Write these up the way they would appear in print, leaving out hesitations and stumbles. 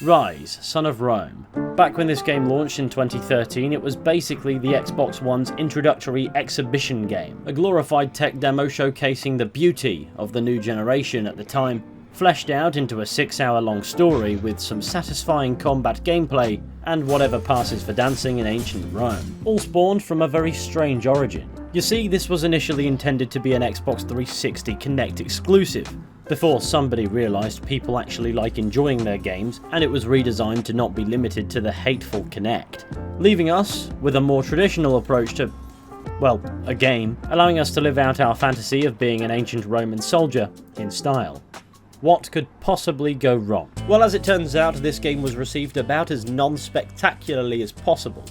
Ryse, Son of Rome. Back when this game launched in 2013, it was basically the Xbox One's introductory exhibition game, a glorified tech demo showcasing the beauty of the new generation at the time, fleshed out into a 6-hour-long story with some satisfying combat gameplay and whatever passes for dancing in ancient Rome, all spawned from a very strange origin. You see, this was initially intended to be an Xbox 360 Kinect exclusive, before somebody realised people actually like enjoying their games, and it was redesigned to not be limited to the hateful Kinect, leaving us with a more traditional approach to, well, a game, allowing us to live out our fantasy of being an ancient Roman soldier in style. What could possibly go wrong? Well, as it turns out, this game was received about as non-spectacularly as possible,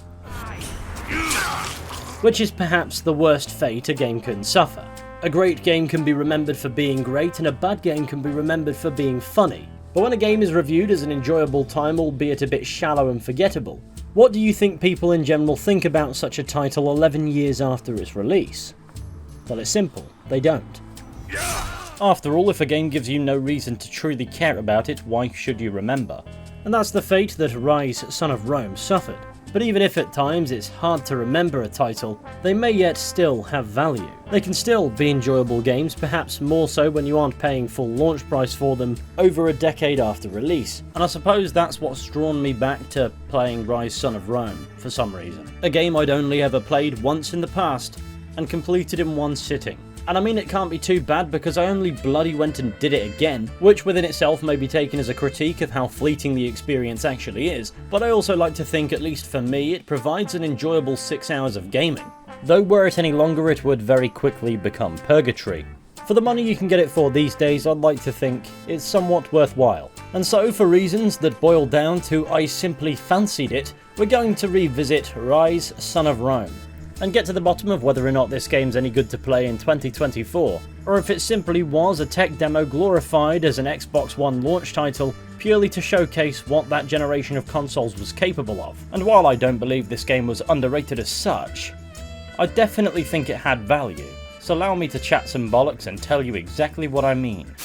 which is perhaps the worst fate a game can suffer. A great game can be remembered for being great, and a bad game can be remembered for being funny. But when a game is reviewed as an enjoyable time, albeit a bit shallow and forgettable, what do you think people in general think about such a title 11 years after its release? Well, it's simple, they don't. After all, if a game gives you no reason to truly care about it, why should you remember? And that's the fate that Ryse, Son of Rome suffered. But even if at times it's hard to remember a title, they may yet still have value. They can still be enjoyable games, perhaps more so when you aren't paying full launch price for them over a decade after release. And I suppose that's what's drawn me back to playing Ryse, Son of Rome for some reason. A game I'd only ever played once in the past and completed in one sitting. And I mean, it can't be too bad because I only bloody went and did it again, which within itself may be taken as a critique of how fleeting the experience actually is, but I also like to think, at least for me, it provides an enjoyable 6 hours of gaming. Though were it any longer, it would very quickly become purgatory. For the money you can get it for these days, I'd like to think it's somewhat worthwhile. And so, for reasons that boil down to I simply fancied it, we're going to revisit Ryse, Son of Rome, and get to the bottom of whether or not this game's any good to play in 2024, or if it simply was a tech demo glorified as an Xbox One launch title purely to showcase what that generation of consoles was capable of. And while I don't believe this game was underrated as such, I definitely think it had value, so allow me to chat some bollocks and tell you exactly what I mean.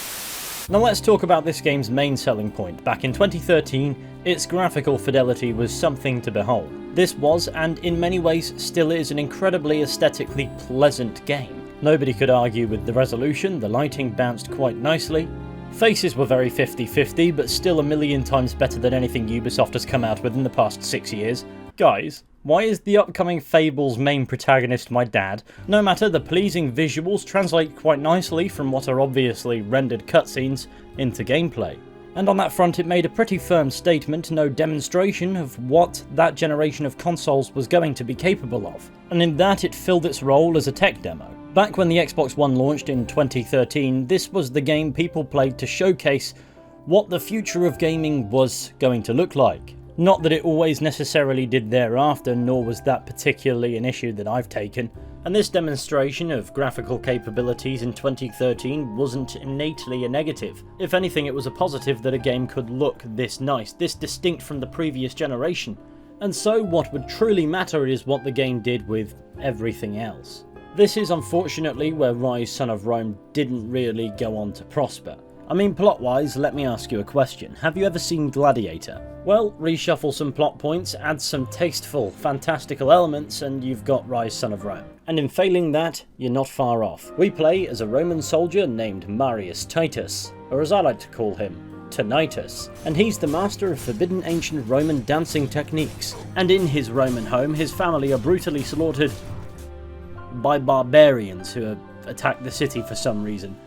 Now let's talk about this game's main selling point. Back in 2013, its graphical fidelity was something to behold. This was, and in many ways still is, an incredibly aesthetically pleasant game. Nobody could argue with the resolution, the lighting bounced quite nicely. Faces were very 50-50, but still a million times better than anything Ubisoft has come out with in the past 6 years. Guys, why is the upcoming Fable's main protagonist my dad? No matter, the pleasing visuals translate quite nicely from what are obviously rendered cutscenes into gameplay. And on that front it made a pretty firm statement, no demonstration of what that generation of consoles was going to be capable of. And in that it filled its role as a tech demo. Back when the Xbox One launched in 2013, this was the game people played to showcase what the future of gaming was going to look like. Not that it always necessarily did thereafter, nor was that particularly an issue that I've taken. And this demonstration of graphical capabilities in 2013 wasn't innately a negative. If anything, it was a positive that a game could look this nice, this distinct from the previous generation. And so what would truly matter is what the game did with everything else. This is unfortunately where Ryse, Son of Rome didn't really go on to prosper. I mean, plot-wise, let me ask you a question. Have you ever seen Gladiator? Well, reshuffle some plot points, add some tasteful, fantastical elements, and you've got Ryse, Son of Rome. And in failing that, you're not far off. We play as a Roman soldier named Marius Titus, or as I like to call him, Tinnitus, and he's the master of forbidden ancient Roman dancing techniques. And in his Roman home, his family are brutally slaughtered by barbarians who attack the city for some reason.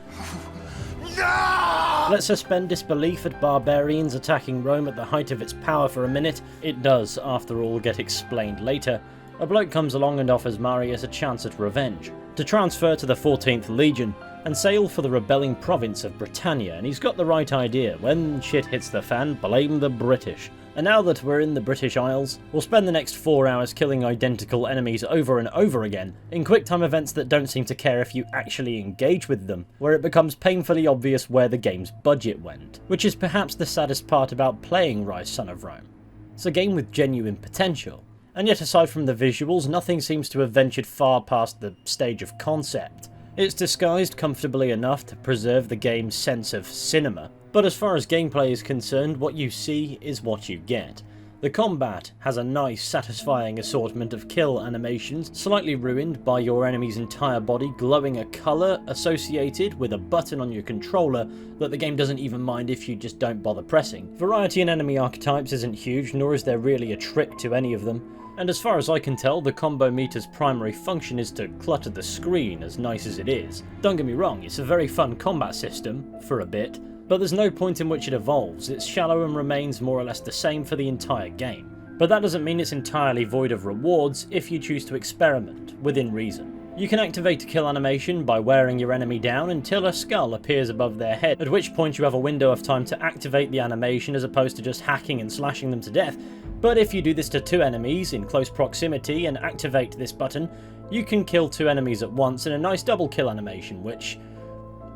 Let's suspend disbelief at barbarians attacking Rome at the height of its power for a minute. It does, after all, get explained later. A bloke comes along and offers Marius a chance at revenge, to transfer to the 14th Legion and sail for the rebelling province of Britannia, and he's got the right idea. When shit hits the fan, blame the British. And now that we're in the British Isles, we'll spend the next 4 hours killing identical enemies over and over again, in quick-time events that don't seem to care if you actually engage with them, where it becomes painfully obvious where the game's budget went. Which is perhaps the saddest part about playing Ryse, Son of Rome. It's a game with genuine potential, and yet aside from the visuals, nothing seems to have ventured far past the stage of concept. It's disguised comfortably enough to preserve the game's sense of cinema, But as far as gameplay is concerned, what you see is what you get. The combat has a nice, satisfying assortment of kill animations, slightly ruined by your enemy's entire body glowing a colour associated with a button on your controller that the game doesn't even mind if you just don't bother pressing. Variety in enemy archetypes isn't huge, nor is there really a trick to any of them. And as far as I can tell, the combo meter's primary function is to clutter the screen, as nice as it is. Don't get me wrong, it's a very fun combat system, for a bit, but there's no point in which it evolves. It's shallow and remains more or less the same for the entire game. But that doesn't mean it's entirely void of rewards if you choose to experiment, within reason. You can activate a kill animation by wearing your enemy down until a skull appears above their head, at which point you have a window of time to activate the animation as opposed to just hacking and slashing them to death. But if you do this to 2 enemies in close proximity and activate this button, you can kill 2 enemies at once in a nice double kill animation, which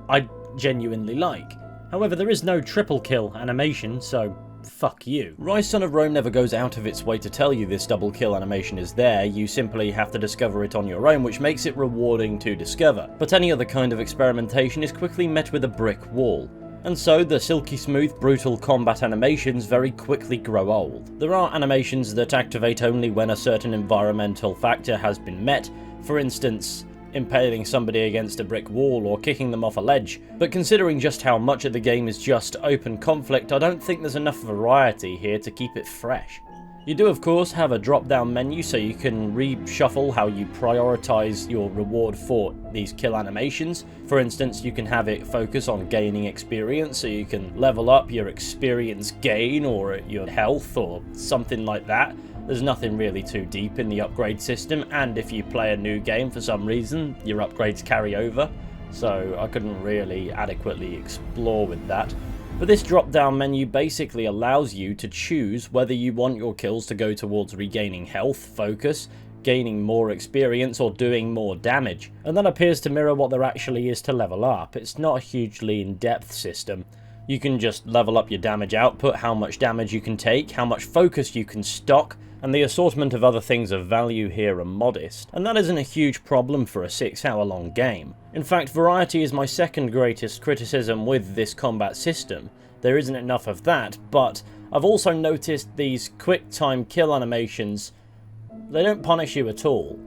I genuinely like. However, there is no triple kill animation, so fuck you. Ryse Son of Rome never goes out of its way to tell you this double kill animation is there, you simply have to discover it on your own, which makes it rewarding to discover. But any other kind of experimentation is quickly met with a brick wall. And so the silky smooth, brutal combat animations very quickly grow old. There are animations that activate only when a certain environmental factor has been met, for instance, impaling somebody against a brick wall or kicking them off a ledge, but considering just how much of the game is just open conflict, I don't think there's enough variety here to keep it fresh. You do of course have a drop down menu so you can reshuffle how you prioritise your reward for these kill animations. For instance, you can have it focus on gaining experience, so you can level up your experience gain or your health or something like that. There's nothing really too deep in the upgrade system, and if you play a new game for some reason, your upgrades carry over, so I couldn't really adequately explore with that. But this drop-down menu basically allows you to choose whether you want your kills to go towards regaining health, focus, gaining more experience, or doing more damage. And that appears to mirror what there actually is to level up. It's not a hugely in-depth system. You can just level up your damage output, how much damage you can take, how much focus you can stock, and the assortment of other things of value here are modest, and that isn't a huge problem for a 6-hour long game. In fact, variety is my second greatest criticism with this combat system. There isn't enough of that, but I've also noticed these quick time kill animations, they don't punish you at all.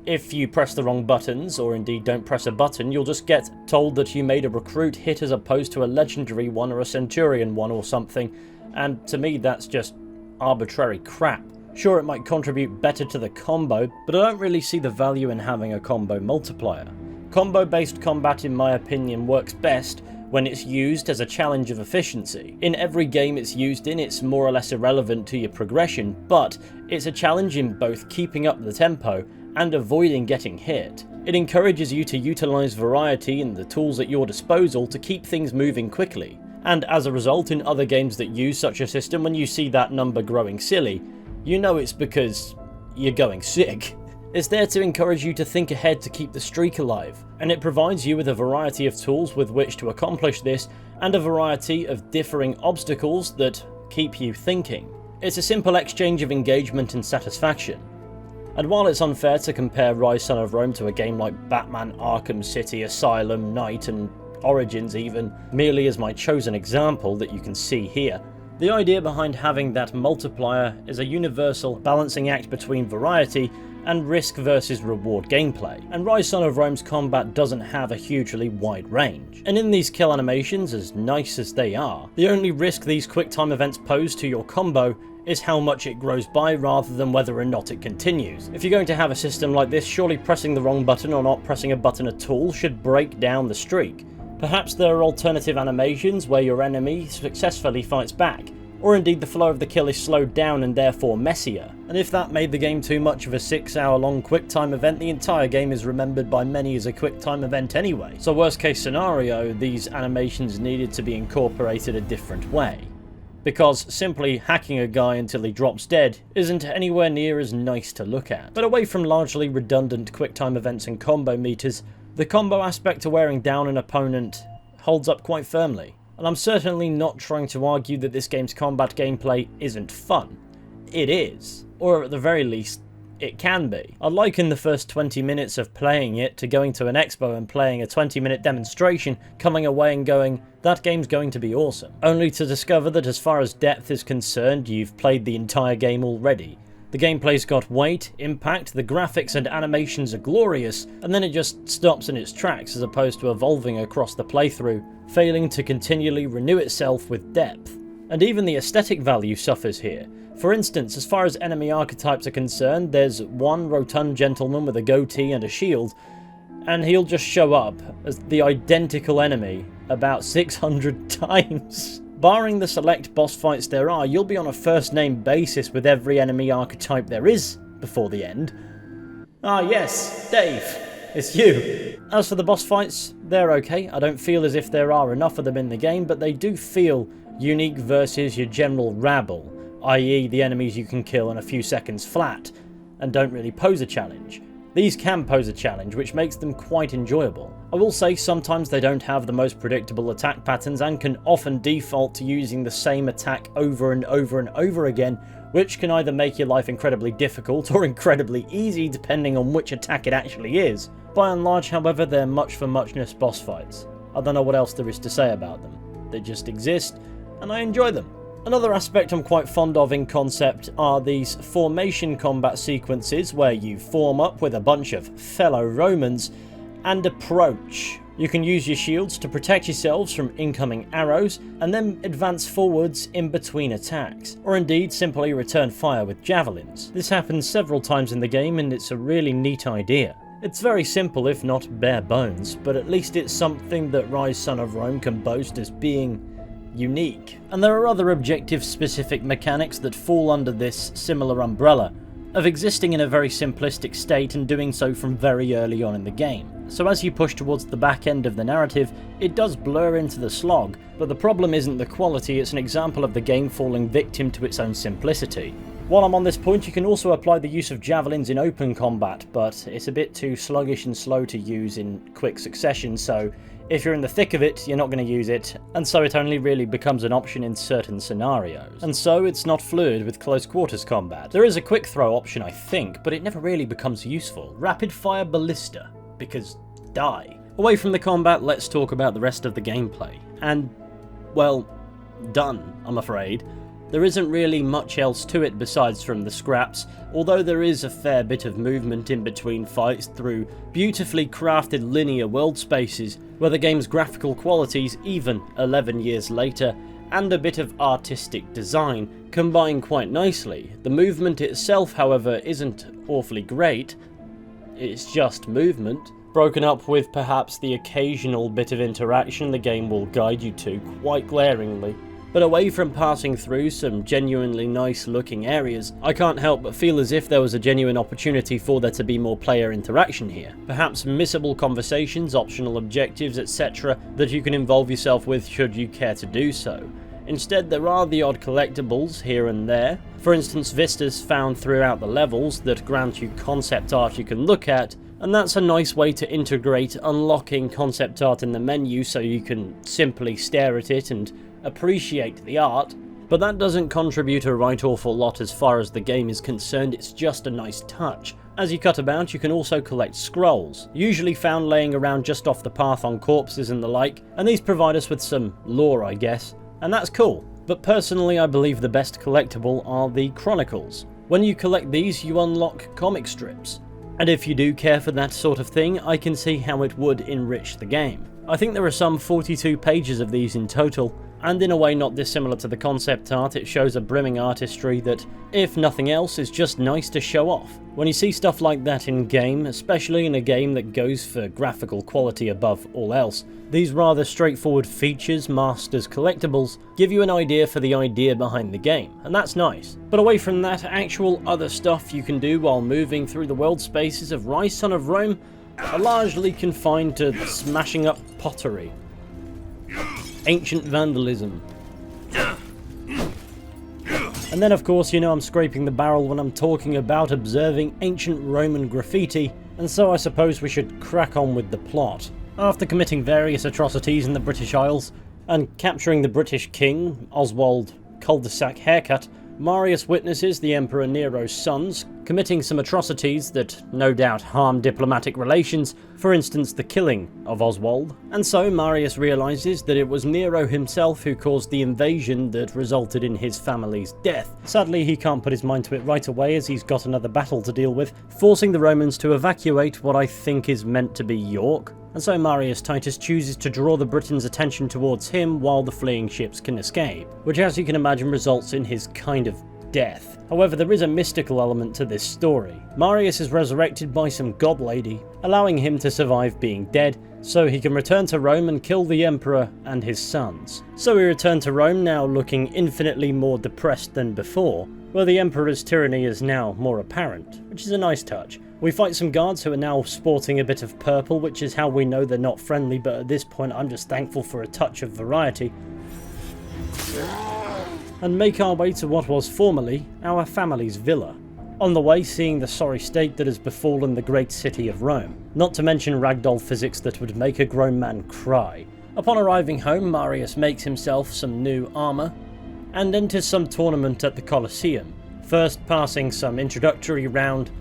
If you press the wrong buttons, or indeed don't press a button, you'll just get told that you made a recruit hit as opposed to a legendary one or a centurion one or something, and to me that's just arbitrary crap. Sure, it might contribute better to the combo, but I don't really see the value in having a combo multiplier. Combo-based combat, in my opinion, works best when it's used as a challenge of efficiency. In every game it's used in, it's more or less irrelevant to your progression, but it's a challenge in both keeping up the tempo and avoiding getting hit. It encourages you to utilise variety in the tools at your disposal to keep things moving quickly. And as a result, in other games that use such a system, when you see that number growing silly, you know it's because you're going sick. It's there to encourage you to think ahead to keep the streak alive, and it provides you with a variety of tools with which to accomplish this, and a variety of differing obstacles that keep you thinking. It's a simple exchange of engagement and satisfaction. And while it's unfair to compare Ryse Son of Rome to a game like Batman Arkham City, Asylum, Knight, and Origins even, merely as my chosen example that you can see here, the idea behind having that multiplier is a universal balancing act between variety and risk versus reward gameplay, and Ryse Son of Rome's combat doesn't have a hugely wide range. And in these kill animations, as nice as they are, the only risk these quick time events pose to your combo is how much it grows by rather than whether or not it continues. If you're going to have a system like this, surely pressing the wrong button or not pressing a button at all should break down the streak. Perhaps there are alternative animations where your enemy successfully fights back, or indeed the flow of the kill is slowed down and therefore messier. And if that made the game too much of a 6-hour long QuickTime event, the entire game is remembered by many as a QuickTime event anyway. So worst case scenario, these animations needed to be incorporated a different way. Because simply hacking a guy until he drops dead isn't anywhere near as nice to look at. But away from largely redundant QuickTime events and combo meters, the combo aspect to wearing down an opponent holds up quite firmly. And I'm certainly not trying to argue that this game's combat gameplay isn't fun. It is. Or at the very least, it can be. I'd liken the first 20 minutes of playing it to going to an expo and playing a 20-minute demonstration, coming away and going, that game's going to be awesome. Only to discover that as far as depth is concerned, you've played the entire game already. The gameplay's got weight, impact, the graphics and animations are glorious, and then it just stops in its tracks as opposed to evolving across the playthrough, failing to continually renew itself with depth. And even the aesthetic value suffers here. For instance, as far as enemy archetypes are concerned, there's one rotund gentleman with a goatee and a shield, and he'll just show up as the identical enemy about 600 times. Barring the select boss fights there are, you'll be on a first-name basis with every enemy archetype there is before the end. Ah yes, Dave, it's you. As for the boss fights, they're okay. I don't feel as if there are enough of them in the game, but they do feel unique versus your general rabble, i.e. the enemies you can kill in a few seconds flat, and don't really pose a challenge. These can pose a challenge, which makes them quite enjoyable. I will say sometimes they don't have the most predictable attack patterns and can often default to using the same attack over and over and over again, which can either make your life incredibly difficult or incredibly easy depending on which attack it actually is. By and large, however, they're much for muchness boss fights. I don't know what else there is to say about them. They just exist, and I enjoy them. Another aspect I'm quite fond of in concept are these formation combat sequences where you form up with a bunch of fellow Romans and approach. You can use your shields to protect yourselves from incoming arrows and then advance forwards in between attacks, or indeed simply return fire with javelins. This happens several times in the game and it's a really neat idea. It's very simple if not bare bones, but at least it's something that Ryse Son of Rome can boast as being unique. And there are other objective-specific mechanics that fall under this similar umbrella, of existing in a very simplistic state and doing so from very early on in the game. So as you push towards the back end of the narrative, it does blur into the slog, but the problem isn't the quality, it's an example of the game falling victim to its own simplicity. While I'm on this point, you can also apply the use of javelins in open combat, but it's a bit too sluggish and slow to use in quick succession, so if you're in the thick of it, you're not going to use it, and so it only really becomes an option in certain scenarios. And so it's not fluid with close quarters combat. There is a quick throw option, I think, but it never really becomes useful. Rapid fire ballista, because die. Away from the combat, let's talk about the rest of the gameplay. And, well, done, I'm afraid. There isn't really much else to it besides from the scraps, although there is a fair bit of movement in between fights through beautifully crafted linear world spaces, where the game's graphical qualities, even 11 years later, and a bit of artistic design combine quite nicely. The movement itself, however, isn't awfully great. It's just movement, broken up with perhaps the occasional bit of interaction the game will guide you to quite glaringly. But away from passing through some genuinely nice looking areas, I can't help but feel as if there was a genuine opportunity for there to be more player interaction here. Perhaps missable conversations, optional objectives, etc. that you can involve yourself with should you care to do so. Instead, there are the odd collectibles here and there. For instance, vistas found throughout the levels that grant you concept art you can look at, and that's a nice way to integrate unlocking concept art in the menu so you can simply stare at it and appreciate the art, but that doesn't contribute a right awful lot as far as the game is concerned. It's just a nice touch. As you cut about, you can also collect scrolls, usually found laying around just off the path on corpses and the like, and these provide us with some lore, I guess, and that's cool. But personally, I believe the best collectible are the Chronicles. When you collect these, you unlock comic strips, and if you do care for that sort of thing, I can see how it would enrich the game. I think there are some 42 pages of these in total, and in a way not dissimilar to the concept art, it shows a brimming artistry that, if nothing else, is just nice to show off. When you see stuff like that in game, especially in a game that goes for graphical quality above all else, these rather straightforward features masked as collectibles give you an idea for the idea behind the game, and that's nice. But away from that, actual other stuff you can do while moving through the world spaces of Ryse Son of Rome are largely confined to smashing up pottery, ancient vandalism, and then of course you know I'm scraping the barrel when I'm talking about observing ancient Roman graffiti, and so I suppose we should crack on with the plot. After committing various atrocities in the British Isles and capturing the British king, Oswald Cul-de-sac Haircut, Marius witnesses the Emperor Nero's sons, committing some atrocities that no doubt harm diplomatic relations, for instance the killing of Oswald. And so Marius realises that it was Nero himself who caused the invasion that resulted in his family's death. Sadly, he can't put his mind to it right away as he's got another battle to deal with, forcing the Romans to evacuate what I think is meant to be York. And so Marius Titus chooses to draw the Britons' attention towards him while the fleeing ships can escape, which as you can imagine results in his kind of death. However, there is a mystical element to this story. Marius is resurrected by some god lady, allowing him to survive being dead, so he can return to Rome and kill the emperor and his sons. So we return to Rome now looking infinitely more depressed than before, where the emperor's tyranny is now more apparent, which is a nice touch. We fight some guards who are now sporting a bit of purple, which is how we know they're not friendly, but at this point I'm just thankful for a touch of variety. And make our way to what was formerly our family's villa. On the way, seeing the sorry state that has befallen the great city of Rome, not to mention ragdoll physics that would make a grown man cry. Upon arriving home, Marius makes himself some new armour, and enters some tournament at the Colosseum, first passing some introductory round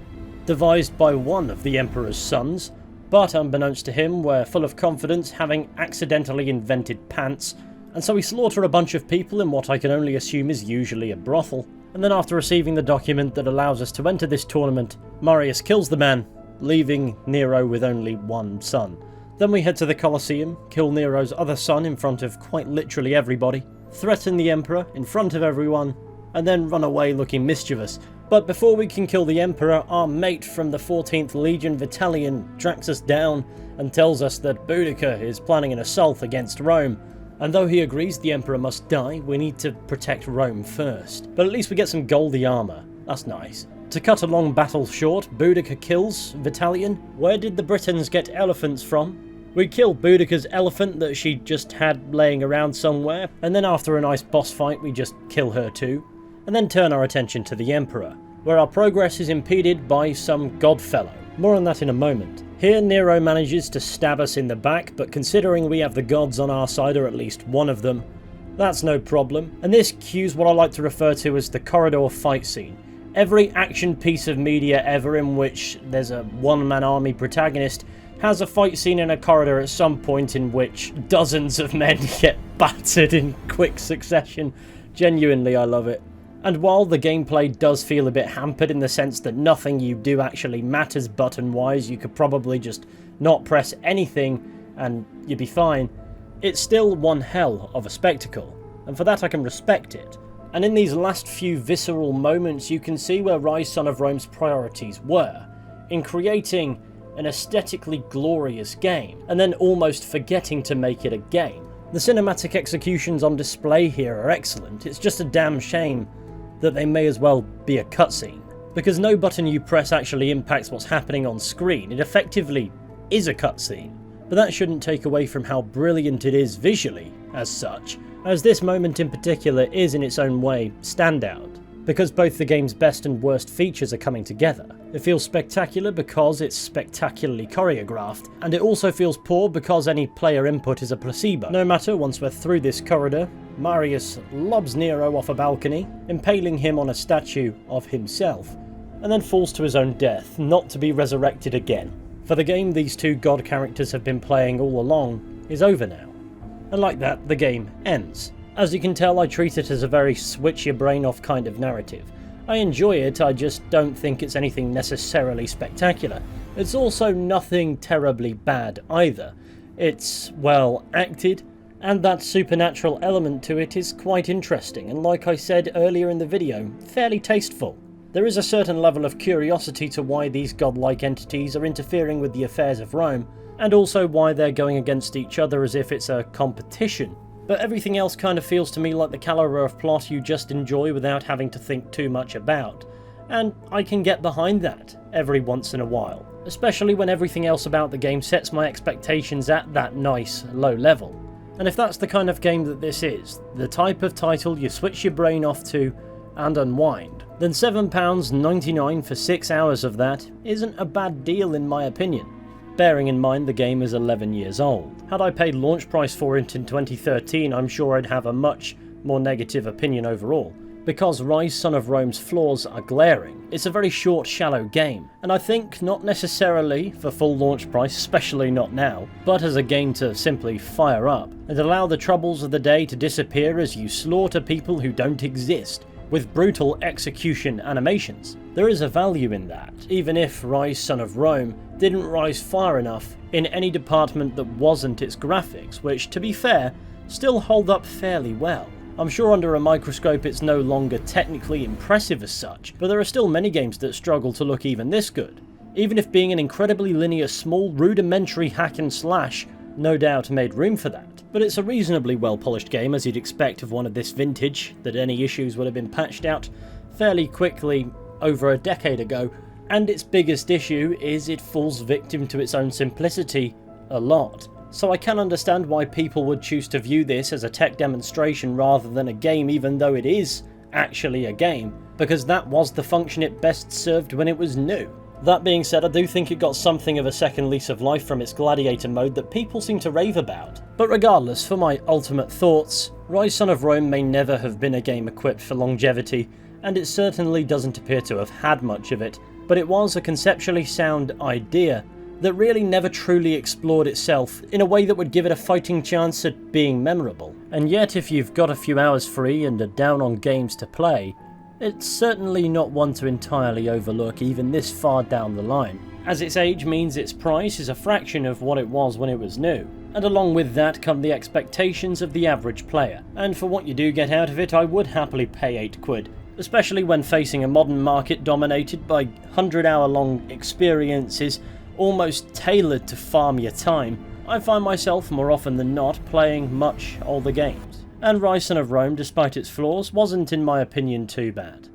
devised by one of the Emperor's sons, but unbeknownst to him we're full of confidence, having accidentally invented pants, and so we slaughter a bunch of people in what I can only assume is usually a brothel. And then after receiving the document that allows us to enter this tournament, Marius kills the man, leaving Nero with only one son. Then we head to the Colosseum, kill Nero's other son in front of quite literally everybody, threaten the Emperor in front of everyone, and then run away looking mischievous. But before we can kill the Emperor, our mate from the 14th Legion, Vitalian, tracks us down and tells us that Boudicca is planning an assault against Rome. And though he agrees the Emperor must die, we need to protect Rome first. But at least we get some goldy armour. That's nice. To cut a long battle short, Boudicca kills Vitalian. Where did the Britons get elephants from? We kill Boudicca's elephant that she just had laying around somewhere, and then after a nice boss fight we just kill her too, and then turn our attention to the Emperor, where our progress is impeded by some godfellow. More on that in a moment. Here Nero manages to stab us in the back, but considering we have the gods on our side, or at least one of them, that's no problem. And this cues what I like to refer to as the corridor fight scene. Every action piece of media ever in which there's a one-man army protagonist has a fight scene in a corridor at some point in which dozens of men get battered in quick succession. Genuinely, I love it. And while the gameplay does feel a bit hampered in the sense that nothing you do actually matters button-wise, you could probably just not press anything and you'd be fine, it's still one hell of a spectacle, and for that I can respect it. And in these last few visceral moments you can see where Ryse Son of Rome's priorities were, in creating an aesthetically glorious game, and then almost forgetting to make it a game. The cinematic executions on display here are excellent, it's just a damn shame that they may as well be a cutscene, because no button you press actually impacts what's happening on screen. It effectively is a cutscene, but that shouldn't take away from how brilliant it is visually as such, as this moment in particular is in its own way standout, because both the game's best and worst features are coming together. It feels spectacular because it's spectacularly choreographed, and it also feels poor because any player input is a placebo. No matter, once we're through this corridor, Marius lobs Nero off a balcony, impaling him on a statue of himself, and then falls to his own death, not to be resurrected again. For the game these two god characters have been playing all along is over now. And like that, the game ends. As you can tell, I treat it as a very switch your brain off kind of narrative. I enjoy it, I just don't think it's anything necessarily spectacular. It's also nothing terribly bad either. It's well acted, and that supernatural element to it is quite interesting, and like I said earlier in the video, fairly tasteful. There is a certain level of curiosity to why these godlike entities are interfering with the affairs of Rome, and also why they're going against each other as if it's a competition. But everything else kind of feels to me like the calibre of plot you just enjoy without having to think too much about. And I can get behind that every once in a while, especially when everything else about the game sets my expectations at that nice low level. And if that's the kind of game that this is, the type of title you switch your brain off to and unwind, then £7.99 for 6 hours of that isn't a bad deal in my opinion. Bearing in mind the game is 11 years old. Had I paid launch price for it in 2013, I'm sure I'd have a much more negative opinion overall. Because Ryse Son of Rome's flaws are glaring, it's a very short, shallow game, and I think not necessarily for full launch price, especially not now, but as a game to simply fire up, and allow the troubles of the day to disappear as you slaughter people who don't exist, with brutal execution animations. There is a value in that, even if Ryse Son of Rome didn't rise far enough in any department that wasn't its graphics, which, to be fair, still hold up fairly well. I'm sure under a microscope it's no longer technically impressive as such, but there are still many games that struggle to look even this good, even if being an incredibly linear, small, rudimentary hack and slash no doubt made room for that. But it's a reasonably well polished game, as you'd expect of one of this vintage, that any issues would have been patched out fairly quickly over a decade ago, and its biggest issue is it falls victim to its own simplicity a lot. So I can understand why people would choose to view this as a tech demonstration rather than a game, even though it is actually a game, because that was the function it best served when it was new. That being said, I do think it got something of a second lease of life from its gladiator mode that people seem to rave about. But regardless, for my ultimate thoughts, Ryse Son of Rome may never have been a game equipped for longevity, and it certainly doesn't appear to have had much of it, but it was a conceptually sound idea that really never truly explored itself in a way that would give it a fighting chance at being memorable. And yet, if you've got a few hours free and are down on games to play, it's certainly not one to entirely overlook even this far down the line, as its age means its price is a fraction of what it was when it was new, and along with that come the expectations of the average player, and for what you do get out of it I would happily pay £8, especially when facing a modern market dominated by 100-hour-long experiences almost tailored to farm your time. I find myself more often than not playing much older games, and Ryse Son of Rome, despite its flaws, wasn't in my opinion too bad.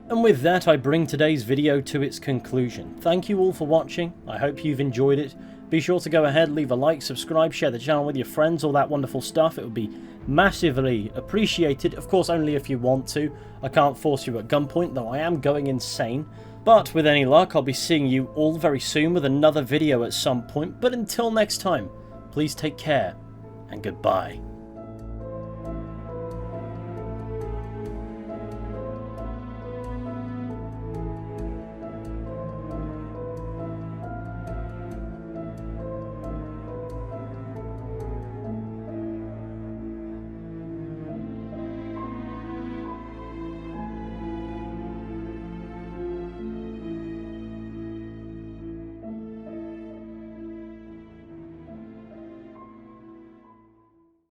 And with that I bring today's video to its conclusion. Thank you all for watching, I hope you've enjoyed it. Be sure to go ahead, leave a like, subscribe, share the channel with your friends, all that wonderful stuff. It would be massively appreciated, of course only if you want to. I can't force you at gunpoint, though I am going insane. But with any luck, I'll be seeing you all very soon with another video at some point. But until next time, please take care, and goodbye.